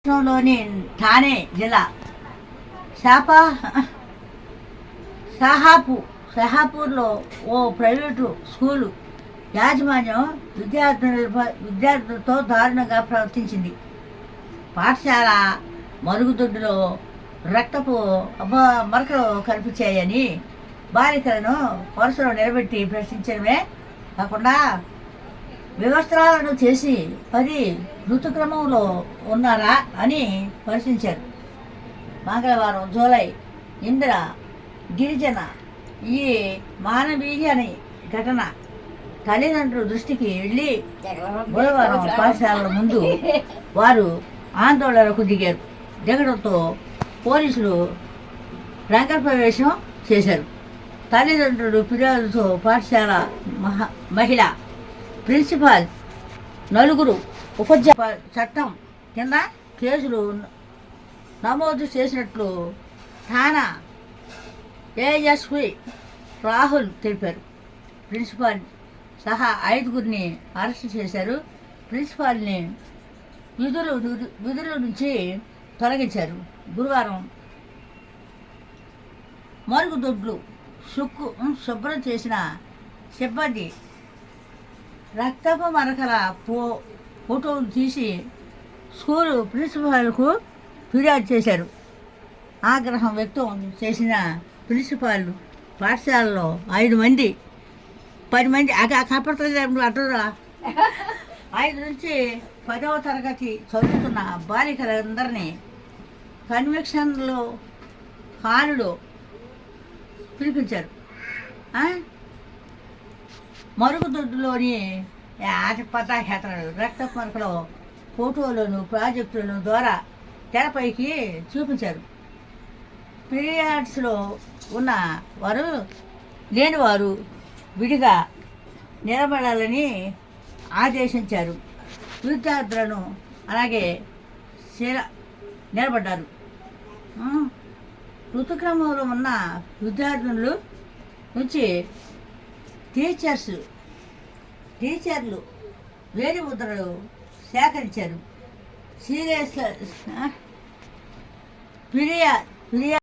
రాష్ట్రంలోని ఠానే జిల్లా షాపా షహాపూర్లో ఓ ప్రైవేటు స్కూలు యాజమాన్యం విద్యార్థులతో దారుణంగా ప్రవర్తించింది. పాఠశాల మరుగుదొడ్డులో రక్తపు మరకలు కనిపించాయని బాలికలను వరుసలో నిలబెట్టి ప్రశ్నించడమే కాకుండా వ్యవస్థలను చేసి ఋతుక్రమంలో ఉన్నారా అని పరిశీలించారు. మంగళవారం జూలై ఇందిర గిరిజన ఈ మానవీయ ఘటన తల్లిదండ్రుల దృష్టికి వెళ్ళి బుధవారం పాఠశాలల ముందు వారు ఆందోళనకు దిగడంతో పోలీసులు రంగప్రవేశం చేశారు. తల్లిదండ్రులు ఫిర్యాదుతో పాఠశాల మహిళ ప్రిన్సిపాల్ నలుగురు ఉపాధ్యాయ చట్టం కింద కేసులు నమోదు చేసినట్లు ఠాణా ఏఎస్పీ రాహుల్ తెలిపారు. ప్రిన్సిపాల్ సహా 5గురిని అరెస్టు చేశారు. ప్రిన్సిపాల్ని విధుల నుంచి తొలగించారు. గురువారం మరుగుదొడ్లు శుభ్రం చేసిన సిబ్బంది రక్తపు మరకల ఫోటోలు తీసి స్కూలు ప్రిన్సిపాల్కు ఫిర్యాదు చేశారు. ఆగ్రహం వ్యక్తం చేసిన ప్రిన్సిపాల్ పాఠశాలలో 5 మంది 10 మంది కాపాడుతుంది అంటారా 5 నుంచి 10వ తరగతి చదువుతున్న బాలికలందరినీ కన్వెన్షన్లో హాలులో పిలిపించారు. మరుగుదొడ్డులోని రక్త మరకలో ఫోటోలను ప్రాజెక్టులను ద్వారా తెరపైకి చూపించారు. పీరియాడ్స్లో ఉన్న వారు లేనివారు విడిగా నిలబడాలని ఆదేశించారు. విద్యార్థులను అలాగే నిలబడ్డారు. ఋతుక్రమంలో ఉన్న విద్యార్థుల నుంచి టీచర్లు వేలి ముద్రలు సేకరించారు. సీరియస్